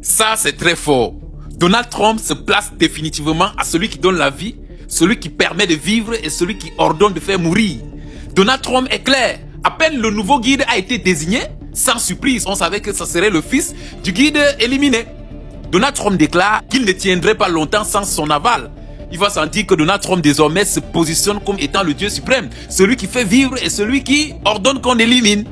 Ça, c'est très fort. Donald Trump se place définitivement à celui qui donne la vie, celui qui permet de vivre et celui qui ordonne de faire mourir. Donald Trump est clair. À peine le nouveau guide a été désigné, sans surprise, on savait que ce serait le fils du guide éliminé. Donald Trump déclare qu'il ne tiendrait pas longtemps sans son aval. Il va s'en dire que Donald Trump désormais se positionne comme étant le Dieu suprême, celui qui fait vivre et celui qui ordonne qu'on élimine.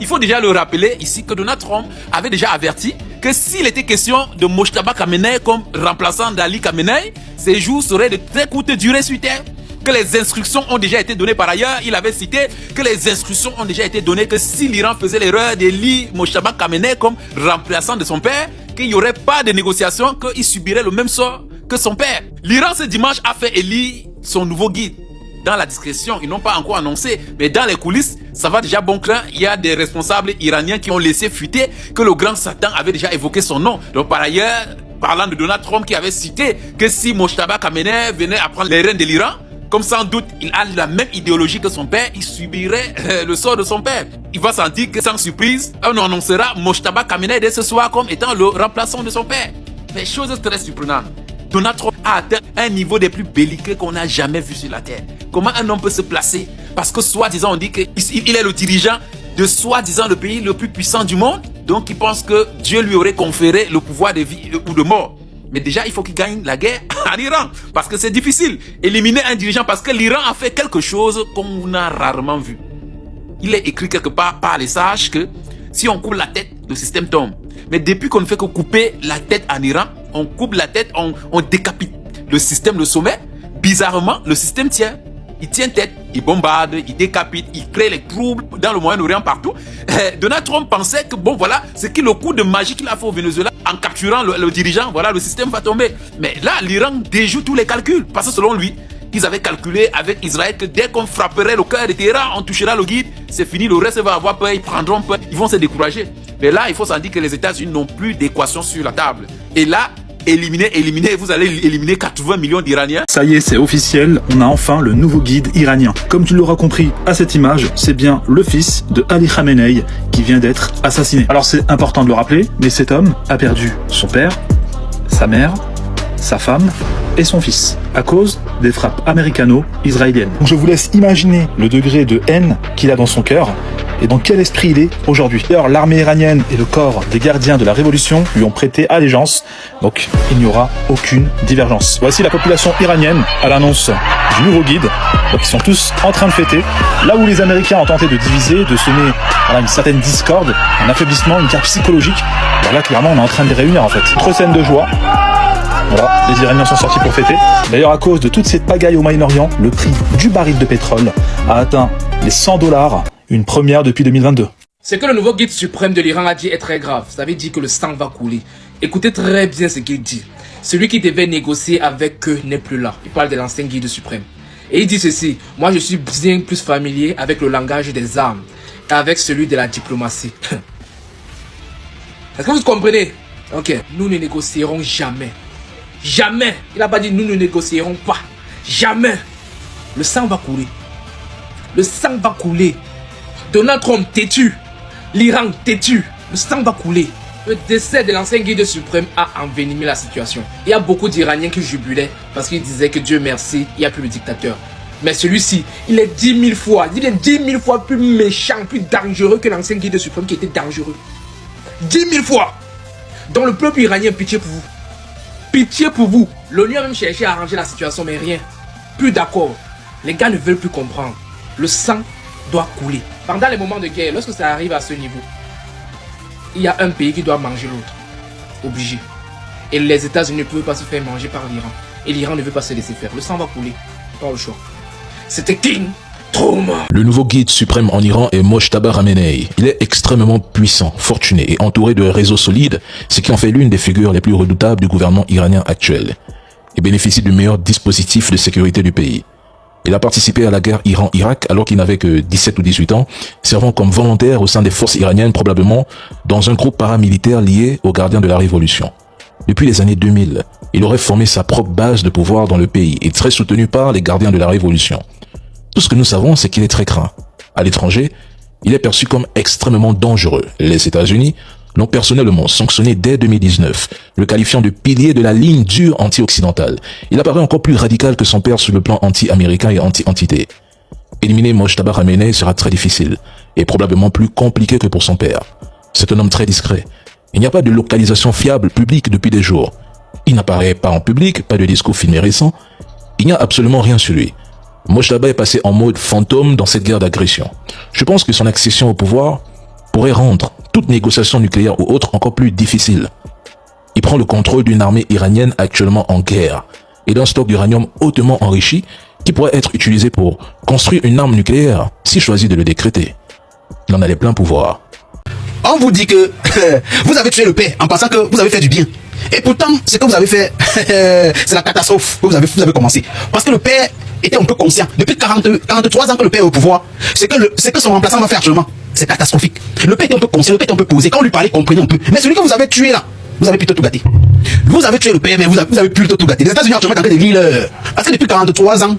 Il faut déjà le rappeler ici que Donald Trump avait déjà averti que s'il était question de Mojtaba Khamenei comme remplaçant d'Ali Khamenei, ses jours seraient de très courte durée sur Terre. Que les instructions ont déjà été données par ailleurs. Il avait cité que les instructions ont déjà été données que si l'Iran faisait l'erreur d'élire Mojtaba Khamenei comme remplaçant de son père, qu'il n'y aurait pas de négociation, qu'il subirait le même sort que son père. L'Iran ce dimanche a fait élire son nouveau guide. Dans la discrétion, ils n'ont pas encore annoncé, mais dans les coulisses, ça va déjà bon cran. Il y a des responsables iraniens qui ont laissé fuiter que le grand Satan avait déjà évoqué son nom. Donc par ailleurs, parlant de Donald Trump qui avait cité que si Mojtaba Khamenei venait à prendre les rênes de l'Iran, comme sans doute il a la même idéologie que son père, il subirait le sort de son père. Il va s'en dire que sans surprise, on annoncera Mojtaba Khamenei dès ce soir comme étant le remplaçant de son père. Mais chose très surprenante, Donald Trump a atteint un niveau des plus belliqueux qu'on n'a jamais vu sur la terre. Comment un homme peut se placer? Parce que soi-disant on dit qu'il est le dirigeant de soi-disant le pays le plus puissant du monde. Donc il pense que Dieu lui aurait conféré le pouvoir de vie ou de mort. Mais déjà il faut qu'il gagne la guerre en Iran. Parce que c'est difficile. Éliminer un dirigeant parce que l'Iran a fait quelque chose qu'on a rarement vu. Il est écrit quelque part par les sages que si on coupe la tête, le système tombe. Mais depuis qu'on ne fait que couper la tête en Iran, on coupe la tête, on décapite le système, le sommet. Bizarrement, le système tient. Il tient tête, il bombarde, il décapite, il crée les troubles dans le Moyen-Orient partout. Donald Trump pensait que bon voilà, c'est que le coup de magie qu'il a fait au Venezuela en capturant le dirigeant, voilà, le système va tomber. Mais là, l'Iran déjoue tous les calculs parce que selon lui, ils avaient calculé avec Israël que dès qu'on frapperait le cœur de Téhéran, on touchera le guide, c'est fini, le reste va avoir peur, ils prendront peur, ils vont se décourager. Mais là, il faut s'en dire que les États-Unis n'ont plus d'équation sur la table. Et là, éliminer, vous allez éliminer 80 millions d'Iraniens. Ça y est, c'est officiel, on a enfin le nouveau guide iranien. Comme tu l'auras compris à cette image, c'est bien le fils de Ali Khamenei qui vient d'être assassiné. Alors c'est important de le rappeler, mais cet homme a perdu son père, sa mère, sa femme et son fils à cause des frappes américano-israéliennes. Donc je vous laisse imaginer le degré de haine qu'il a dans son cœur et dans quel esprit il est aujourd'hui. D'ailleurs, l'armée iranienne et le corps des gardiens de la révolution lui ont prêté allégeance, donc il n'y aura aucune divergence. Voici la population iranienne à l'annonce du nouveau guide. Donc ils sont tous en train de fêter. Là où les Américains ont tenté de diviser, de semer une certaine discorde, un affaiblissement, une guerre psychologique, là clairement on est en train de les réunir en fait. Autre scène de joie. Voilà, les Iraniens sont sortis pour fêter. D'ailleurs, à cause de toute cette pagaille au Moyen-Orient, le prix du baril de pétrole a atteint les $100, une première depuis 2022. Ce que le nouveau guide suprême de l'Iran a dit est très grave. Ça veut dire que le sang va couler. Écoutez très bien ce qu'il dit. Celui qui devait négocier avec eux n'est plus là. Il parle de l'ancien guide suprême. Et il dit ceci. Moi, je suis bien plus familier avec le langage des armes qu'avec celui de la diplomatie. Est-ce que vous comprenez? Ok. Nous ne négocierons jamais. Jamais. Il n'a pas dit nous ne négocierons pas. Jamais. Le sang va couler. Le sang va couler. Donald Trump têtu. L'Iran têtu. Le sang va couler. Le décès de l'ancien guide suprême a envenimé la situation. Il y a beaucoup d'Iraniens qui jubilaient parce qu'ils disaient que Dieu merci, il n'y a plus de dictateur. Mais celui-ci, il est 10 000 fois, il est 10 000 fois plus méchant, plus dangereux que l'ancien guide suprême qui était dangereux. 10 000 fois. Donc le peuple iranien, pitié pour vous. Pitié pour vous. L'ONU a même cherché à arranger la situation, mais rien. Plus d'accord. Les gars ne veulent plus comprendre. Le sang doit couler. Pendant les moments de guerre, lorsque ça arrive à ce niveau, il y a un pays qui doit manger l'autre. Obligé. Et les États-Unis ne peuvent pas se faire manger par l'Iran. Et l'Iran ne veut pas se laisser faire. Le sang va couler. Pas le choix. C'était King Trump. Le nouveau guide suprême en Iran est Mojtaba Khamenei. Il est extrêmement puissant, fortuné et entouré de réseaux solides, ce qui en fait l'une des figures les plus redoutables du gouvernement iranien actuel. Il bénéficie du meilleur dispositif de sécurité du pays. Il a participé à la guerre Iran-Irak alors qu'il n'avait que 17 ou 18 ans, servant comme volontaire au sein des forces iraniennes, probablement dans un groupe paramilitaire lié aux gardiens de la révolution. Depuis les années 2000, il aurait formé sa propre base de pouvoir dans le pays et très soutenu par les gardiens de la révolution. Tout ce que nous savons, c'est qu'il est très craint. À l'étranger, il est perçu comme extrêmement dangereux. Les États-Unis l'ont personnellement sanctionné dès 2019, le qualifiant de pilier de la ligne dure anti-occidentale. Il apparaît encore plus radical que son père sur le plan anti-américain et anti-entité. Éliminer Mojtaba Khamenei sera très difficile et probablement plus compliqué que pour son père. C'est un homme très discret. Il n'y a pas de localisation fiable publique depuis des jours. Il n'apparaît pas en public, pas de discours filmé récent. Il n'y a absolument rien sur lui. Mojtaba est passé en mode fantôme dans cette guerre d'agression. Je pense que son accession au pouvoir pourrait rendre toute négociation nucléaire ou autre encore plus difficile. Il prend le contrôle d'une armée iranienne actuellement en guerre et d'un stock d'uranium hautement enrichi qui pourrait être utilisé pour construire une arme nucléaire s'il choisit de le décréter. Il en a les pleins pouvoirs. On vous dit que vous avez tué le père en pensant que vous avez fait du bien. Et pourtant, ce que vous avez fait, c'est la catastrophe que vous avez commencé. Parce que le père était un peu conscient. Depuis 43 ans que le père est au pouvoir, c'est que son remplaçant va faire actuellement. C'est catastrophique. Le père était un peu conscient, le père était un peu posé. Quand on lui parlait, il comprenait un peu. Mais celui que vous avez tué là, vous avez plutôt tout gâté. Vous avez tué le père, mais vous avez plutôt tout gâté. Les États-Unis actuellement sont en train de lire. Parce que depuis 43 ans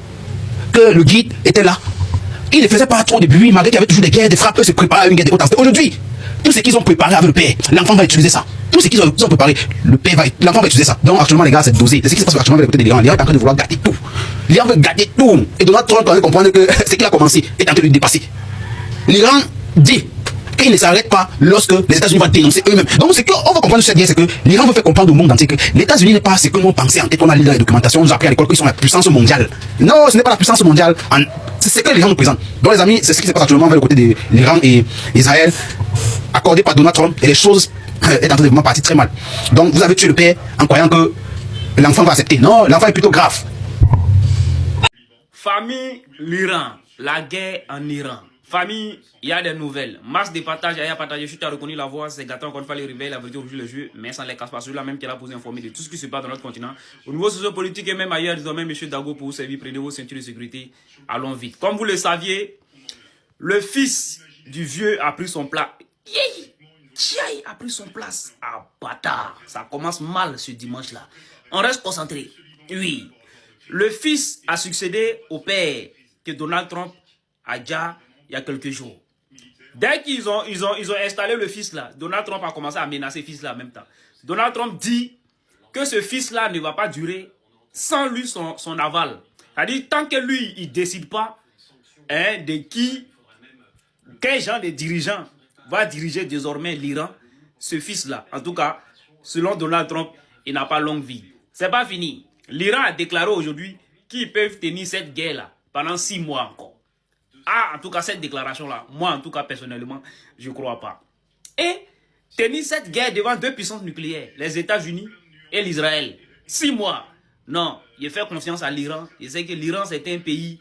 que le guide était là, il ne faisait pas trop de bruit, malgré qu'il y avait toujours des guerres, des frappes, se préparer à une guerre de haute intensité. Aujourd'hui, tout ce qu'ils ont préparé avec le père, l'enfant va utiliser ça. Tout ce qu'ils ont préparé, l'enfant va utiliser ça. Donc actuellement les gars, c'est dosé. C'est ce qui se passe actuellement avec le côté de l'Iran. L'Iran est en train de vouloir gâter tout. L'Iran veut gâter tout. Et Donald Trump doit comprendre que ce qu'il a commencé est en train de le dépasser. L'Iran dit qu'il ne s'arrête pas lorsque les États-Unis vont dénoncer eux-mêmes. Donc ce qu'on va comprendre de cette guerre, c'est que l'Iran veut faire comprendre au monde entier que les États-Unis n'est pas ce que nous pensons en tête. On a lu dans les documentations, on nous a appris à l'école qu'ils sont la puissance mondiale. Non, ce n'est pas la puissance mondiale. C'est ce que l'Iran nous présente. Donc les amis, c'est ce qui se passe actuellement avec le côté de l'Iran et Israël, accordé par Donald Trump, et les choses est en train de vraiment partir très mal. Donc vous avez tué le père en croyant que l'enfant va accepter. Non, l'enfant est plutôt grave. Famille, l'Iran, la guerre en Iran. Famille, il y a des nouvelles. Masse de partage, il y a partagé. Je t'ai reconnu la voix, c'est gâteau encore une fois les réveils, la vérité aujourd'hui le jeu, mais sans les casse pas. Celui-là même qui a posé informé de tout ce qui se passe dans notre continent. Au niveau sociopolitique et même ailleurs, désormais, M. Dago, pour vous servir, prenez vos ceintures de sécurité. Allons vite. Comme vous le saviez, le fils du vieux a pris son plat. Tchaï a pris son place. Ah, bâtard. Ça commence mal ce dimanche-là. On reste concentré. Oui. Le fils a succédé au père que Donald Trump a déjà il y a quelques jours. Dès qu'ils ont installé le fils là, Donald Trump a commencé à menacer le fils là en même temps. Donald Trump dit que ce fils là ne va pas durer sans lui son aval. C'est-à-dire tant que lui il décide pas de quel genre de dirigeant va diriger désormais l'Iran, ce fils là. En tout cas, selon Donald Trump, il n'a pas longue vie. C'est pas fini. L'Iran a déclaré aujourd'hui qu'ils peuvent tenir cette guerre là pendant 6 mois encore. Ah, en tout cas, cette déclaration-là, moi, en tout cas, personnellement, je ne crois pas. Et tenir cette guerre devant 2 puissances nucléaires, les États-Unis et l'Israël, 6 mois. Non, je fais confiance à l'Iran. Je sais que l'Iran, c'est un pays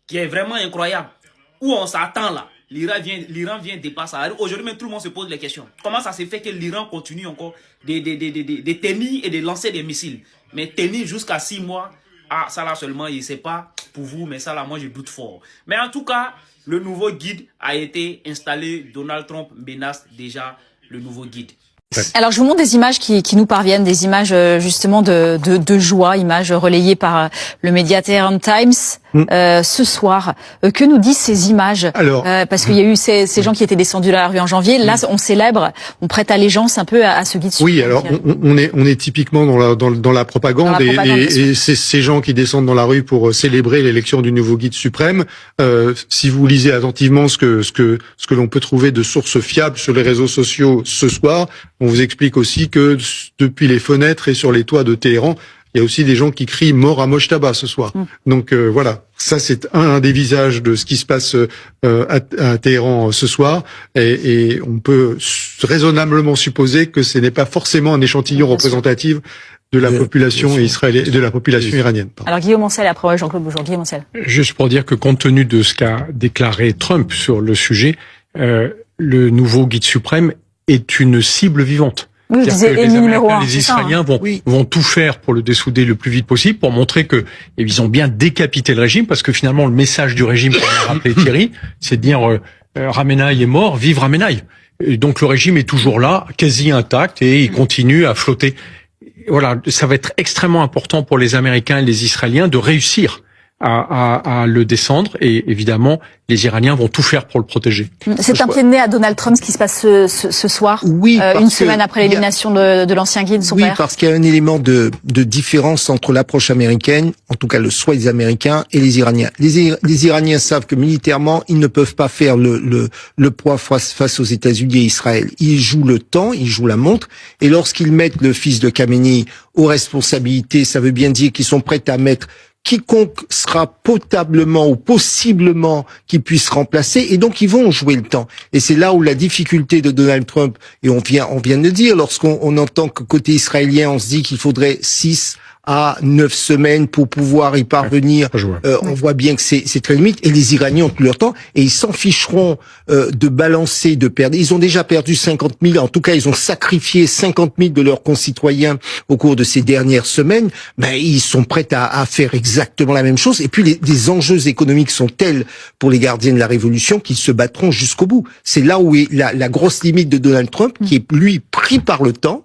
qui est vraiment incroyable. Où on s'attend là. L'Iran vient dépasser. Aujourd'hui, même tout le monde se pose les questions. Comment ça se fait que l'Iran continue encore de tenir et de lancer des missiles? Mais tenir jusqu'à 6 mois, ah, ça là seulement, je ne sais pas pour vous, mais ça là, moi, je doute fort. Mais en tout cas, le nouveau guide a été installé. Donald Trump menace déjà le nouveau guide. Alors, je vous montre des images qui nous parviennent, des images justement de joie, images relayées par le média Tehran Times ce soir. Que nous disent ces images? Alors, parce qu'il y a eu ces gens qui étaient descendus dans la rue en janvier. Là, on célèbre, on prête allégeance un peu à ce guide suprême. Oui, alors on est typiquement dans la propagande, et c'est ces gens qui descendent dans la rue pour célébrer l'élection du nouveau guide suprême. Si vous lisez attentivement ce que l'on peut trouver de sources fiables sur les réseaux sociaux ce soir, on vous explique aussi que depuis les fenêtres et sur les toits de Téhéran, il y a aussi des gens qui crient mort à Mojtaba ce soir. Donc voilà, ça c'est un des visages de ce qui se passe à Téhéran ce soir, et on peut raisonnablement supposer que ce n'est pas forcément un échantillon représentatif de la population israélienne et de la population iranienne. Pardon. Alors Guillaume Ancel et après Jean-Claude Bourgeois. Guillaume Ancel. Juste pour dire que compte tenu de ce qu'a déclaré Trump sur le sujet, le nouveau guide suprême est une cible vivante. Oui, je disais ennemi numéro 1. Les Israéliens vont tout faire pour le dessouder le plus vite possible, pour montrer que ils ont bien décapité le régime, parce que finalement le message du régime, comme l'a rappelé Thierry, c'est de dire Khamenei est mort, vive Khamenei. Et donc le régime est toujours là, quasi intact, et il continue à flotter. Voilà, ça va être extrêmement important pour les Américains et les Israéliens de réussir à le descendre et évidemment les Iraniens vont tout faire pour le protéger. C'est un pied de nez à Donald Trump ce qui se passe ce soir, oui, une semaine après l'élimination de l'ancien guide, son père. Oui, parce qu'il y a un élément de différence entre l'approche américaine, en tout cas le souhait des Américains, et les Iraniens. Les Iraniens savent que militairement, ils ne peuvent pas faire le poids face aux États-Unis et Israël. Ils jouent le temps, ils jouent la montre, et lorsqu'ils mettent le fils de Khamenei aux responsabilités, ça veut bien dire qu'ils sont prêts à mettre quiconque sera potablement ou possiblement qui puisse remplacer, et donc ils vont jouer le temps. Et c'est là où la difficulté de Donald Trump, et on vient de le dire, lorsqu'on entend que côté israélien, on se dit qu'il faudrait 6 à 9 semaines pour pouvoir y parvenir, on voit bien que c'est très limite, et les Iraniens ont tout leur temps, et ils s'en ficheront de balancer, de perdre. Ils ont déjà perdu 50 000, en tout cas ils ont sacrifié 50 000 de leurs concitoyens au cours de ces dernières semaines, mais ils sont prêts à faire exactement la même chose, et puis les enjeux économiques sont tels pour les gardiens de la révolution qu'ils se battront jusqu'au bout. C'est là où est la grosse limite de Donald Trump, qui est lui pris par le temps,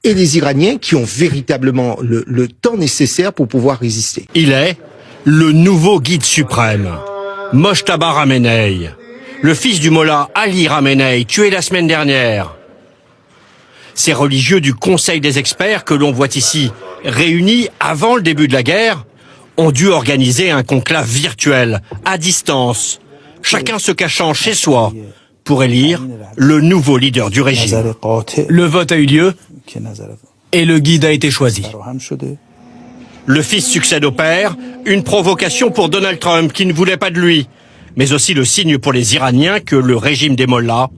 et les Iraniens qui ont véritablement le temps nécessaire pour pouvoir résister. Il est le nouveau guide suprême, Mojtaba Khamenei, le fils du mollah Ali Khamenei, tué la semaine dernière. Ces religieux du Conseil des experts que l'on voit ici, réunis avant le début de la guerre, ont dû organiser un conclave virtuel, à distance, chacun se cachant chez soi, pour élire le nouveau leader du régime. Le vote a eu lieu et le guide a été choisi. Le fils succède au père, une provocation pour Donald Trump qui ne voulait pas de lui, mais aussi le signe pour les Iraniens que le régime des mollahs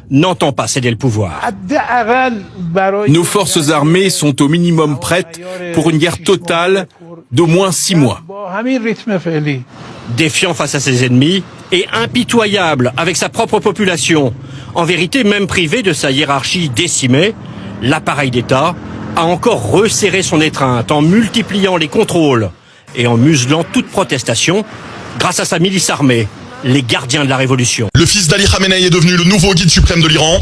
n'entend pas céder le pouvoir. Nos forces armées sont au minimum prêtes pour une guerre totale d'au moins 6 mois. Défiant face à ses ennemis et impitoyable avec sa propre population, en vérité même privé de sa hiérarchie décimée, l'appareil d'État a encore resserré son étreinte en multipliant les contrôles et en muselant toute protestation grâce à sa milice armée, les gardiens de la révolution. Le fils d'Ali Khamenei est devenu le nouveau guide suprême de l'Iran.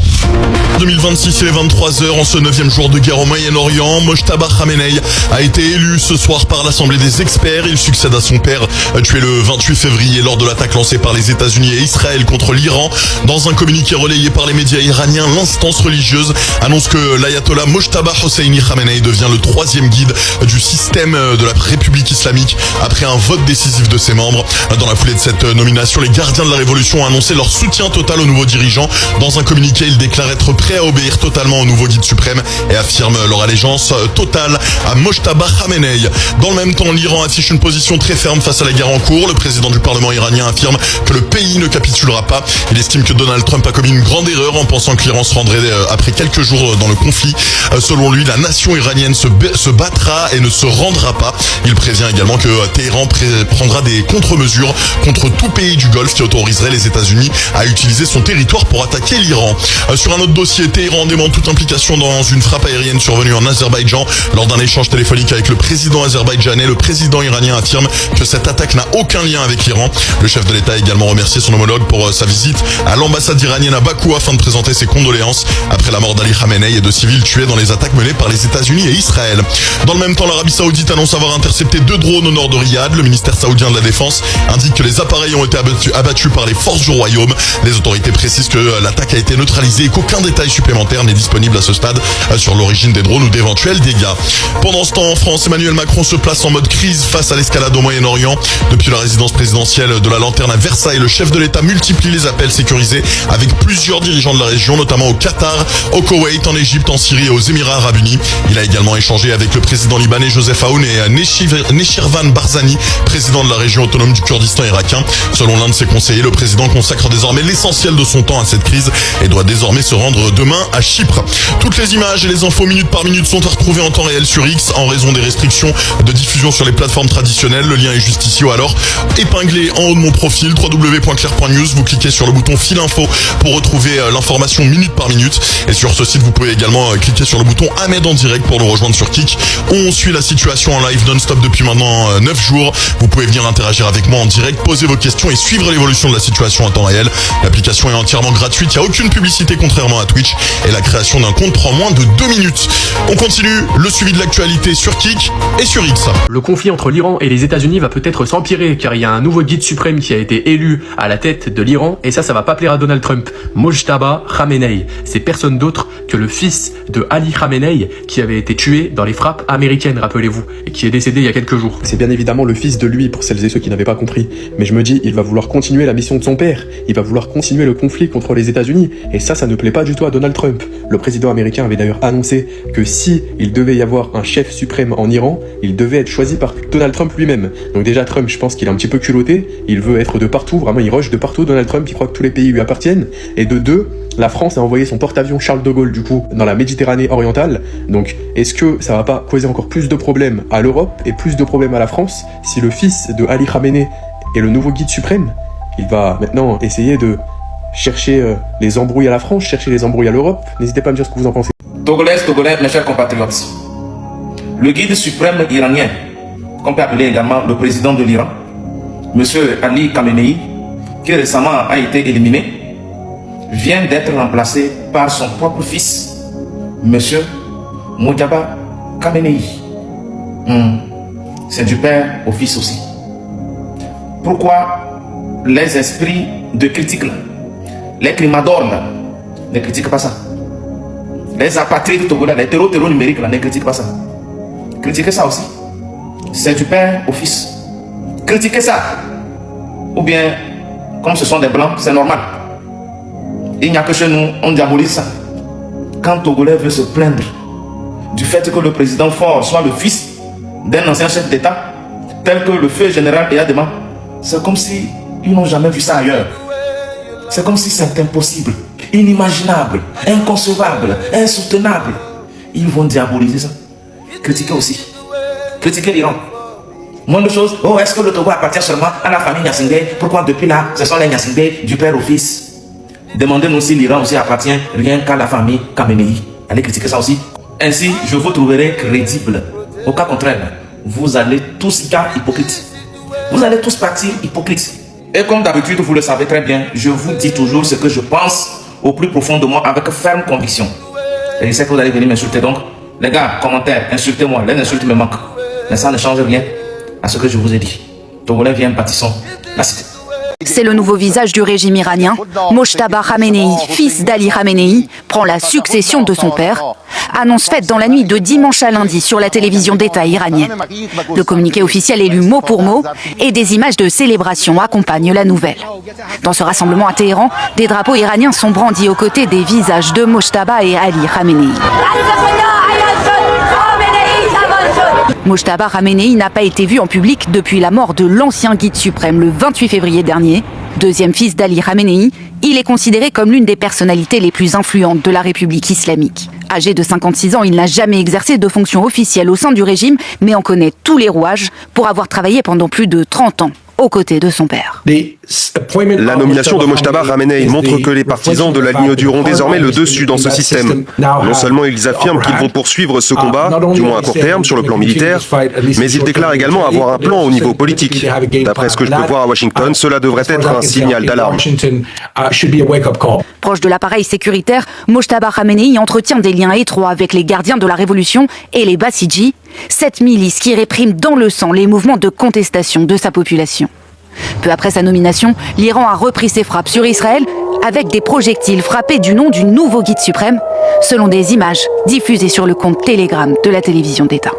2026, il est 23h en ce 9e jour de guerre au Moyen-Orient. Mojtaba Khamenei a été élu ce soir par l'Assemblée des experts. Il succède à son père, tué le 28 février lors de l'attaque lancée par les États-Unis et Israël contre l'Iran. Dans un communiqué relayé par les médias iraniens, l'instance religieuse annonce que l'ayatollah Mojtaba Hosseini Khamenei devient le 3e guide du système de la République islamique après un vote décisif de ses membres. Dans la foulée de cette nomination, les gardiens de la révolution ont annoncé leur soutien total au nouveau dirigeant. Dans un communiqué, ils déclarent être prêts à obéir totalement au nouveau guide suprême et affirment leur allégeance totale à Mojtaba Khamenei. Dans le même temps, l'Iran affiche une position très ferme face à la guerre en cours. Le président du Parlement iranien affirme que le pays ne capitulera pas. Il estime que Donald Trump a commis une grande erreur en pensant que l'Iran se rendrait après quelques jours dans le conflit. Selon lui, la nation iranienne se battra et ne se rendra pas. Il prévient également que Téhéran prendra des contre-mesures contre tout pays du Golfe qui autoriserait les États-Unis à utiliser son territoire pour attaquer l'Iran. Sur un autre dossier, Téhéran dément toute implication dans une frappe aérienne survenue en Azerbaïdjan. Lors d'un échange téléphonique avec le président azerbaïdjanais, le président iranien affirme que cette attaque n'a aucun lien avec l'Iran. Le chef de l'État a également remercié son homologue pour sa visite à l'ambassade iranienne à Bakou afin de présenter ses condoléances après la mort d'Ali Khamenei et de civils tués dans les attaques menées par les États-Unis et Israël. Dans le même temps, l'Arabie Saoudite annonce avoir intercepté 2 drones au nord de Riyad. Le ministère saoudien de la Défense indique que les appareils ont été abattus par les forces du royaume. Les autorités précisent que l'attaque a été neutralisée et qu'aucun détail supplémentaire n'est disponible à ce stade sur l'origine des drones ou d'éventuels dégâts. Pendant ce temps, en France, Emmanuel Macron se place en mode crise face à l'escalade au Moyen-Orient. Depuis la résidence présidentielle de la Lanterne à Versailles, le chef de l'État multiplie les appels sécurisés avec plusieurs dirigeants de la région, notamment au Qatar, au Koweït, en Égypte, en Syrie et aux Émirats Arabes Unis. Il a également échangé avec le président libanais Joseph Aoun et Nechirvan Barzani, président de la région autonome du Kurdistan irakien. Selon l'un de ses conseillers, le président consacre désormais l'essentiel de son temps à cette crise et doit désormais se rendre demain à Chypre. Toutes les images et les infos minute par minute sont à retrouver en temps réel sur X en raison des restrictions de diffusion sur les plateformes traditionnelles. Le lien est juste ici ou alors épinglé en haut de mon profil www.clair.news. Vous cliquez sur le bouton fil info pour retrouver l'information minute par minute. Et sur ce site, vous pouvez également cliquer sur le bouton Ahmed en direct pour nous rejoindre sur Kik. On suit la situation en live non-stop depuis maintenant 9 jours. Vous pouvez venir interagir avec moi en direct, poser vos questions et suivre suivre l'évolution de la situation en temps réel. L'application est entièrement gratuite, il n'y a aucune publicité contrairement à Twitch et la création d'un compte prend moins de 2 minutes. On continue le suivi de l'actualité sur Kik et sur X. Le conflit entre l'Iran et les États-Unis va peut-être s'empirer car il y a un nouveau guide suprême qui a été élu à la tête de l'Iran et ça va pas plaire à Donald Trump. Mojtaba Khamenei, c'est personne d'autre que le fils de Ali Khamenei qui avait été tué dans les frappes américaines, rappelez-vous, et qui est décédé il y a quelques jours. C'est bien évidemment le fils de lui pour celles et ceux qui n'avaient pas compris, mais je me dis, il va vouloir continuer la mission de son père, il va vouloir continuer le conflit contre les États-Unis et ça ne plaît pas du tout à Donald Trump. Le président américain avait d'ailleurs annoncé que si il devait y avoir un chef suprême en Iran, il devait être choisi par Donald Trump lui-même. Donc déjà Trump, je pense qu'il est un petit peu culotté, il veut être de partout, vraiment il rush de partout. Donald Trump, il croit que tous les pays lui appartiennent. Et de deux, la France a envoyé son porte-avions Charles de Gaulle du coup dans la Méditerranée orientale. Donc est-ce que ça va pas causer encore plus de problèmes à l'Europe et plus de problèmes à la France si le fils de Ali Khamenei est le nouveau guide suprême? Il va maintenant essayer de chercher les embrouilles à la France, chercher les embrouilles à l'Europe. N'hésitez pas à me dire ce que vous en pensez. Togolais, mes chers compatriotes, le guide suprême iranien, qu'on peut appeler également le président de l'Iran, M. Ali Khamenei, qui récemment a été éliminé, vient d'être remplacé par son propre fils, M. Mojtaba Khamenei. C'est du père au fils aussi. Pourquoi les esprits de critique, les climadors, ne critiquent pas ça? Les apatrides togolais, les terreaux numériques, ne critiquent pas ça. Critiquez ça aussi. C'est du père au fils. Critiquez ça. Ou bien, comme ce sont des blancs, c'est normal. Il n'y a que chez nous, on diabolise ça. Quand Togolais veut se plaindre du fait que le président fort soit le fils d'un ancien chef d'État, tel que le feu général Eyadema, c'est comme si ils n'ont jamais vu ça ailleurs. C'est comme si c'est impossible, inimaginable, inconcevable, insoutenable. Ils vont diaboliser ça. Critiquez aussi. Critiquez l'Iran. Moins de choses. Oh, est-ce que le Togo appartient seulement à la famille Nyassingbe? Pourquoi depuis là, ce sont les Nyassingbe du père au fils? Demandez-nous si l'Iran aussi appartient rien qu'à la famille Khamenei. Allez critiquer ça aussi. Ainsi, je vous trouverai crédible. Au cas contraire, vous allez tous être hypocrites. Vous allez tous partir hypocrites. Et comme d'habitude, vous le savez très bien, je vous dis toujours ce que je pense au plus profond de moi avec ferme conviction. Et je sais que vous allez venir m'insulter, donc les gars, commentaires, insultez-moi, les insultes me manquent. Mais ça ne change rien à ce que je vous ai dit. Togolais, viens, bâtissons la cité. C'est le nouveau visage du régime iranien. Mojtaba Khamenei, fils d'Ali Khamenei, prend la succession de son père. Annonce faite dans la nuit de dimanche à lundi sur la télévision d'État iranienne. Le communiqué officiel est lu mot pour mot et des images de célébration accompagnent la nouvelle. Dans ce rassemblement à Téhéran, des drapeaux iraniens sont brandis aux côtés des visages de Mojtaba et Ali Khamenei. Mojtaba Khamenei n'a pas été vu en public depuis la mort de l'ancien guide suprême le 28 février dernier. Deuxième fils d'Ali Khamenei, il est considéré comme l'une des personnalités les plus influentes de la République islamique. Âgé de 56 ans, il n'a jamais exercé de fonction officielle au sein du régime, mais en connaît tous les rouages pour avoir travaillé pendant plus de 30 ans aux côtés de son père. La nomination de Mojtaba Khamenei montre que les partisans de la ligne dure ont désormais le dessus dans ce système. Non seulement ils affirment qu'ils vont poursuivre ce combat, du moins à court terme sur le plan militaire, mais ils déclarent également avoir un plan au niveau politique. D'après ce que je peux voir à Washington, cela devrait être un signal d'alarme. Proche de l'appareil sécuritaire, Mojtaba Khamenei entretient des liens étroits avec les gardiens de la révolution et les Basiji, cette milice qui réprime dans le sang les mouvements de contestation de sa population. Peu après sa nomination, l'Iran a repris ses frappes sur Israël avec des projectiles frappés du nom du nouveau guide suprême, selon des images diffusées sur le compte Telegram de la télévision d'État.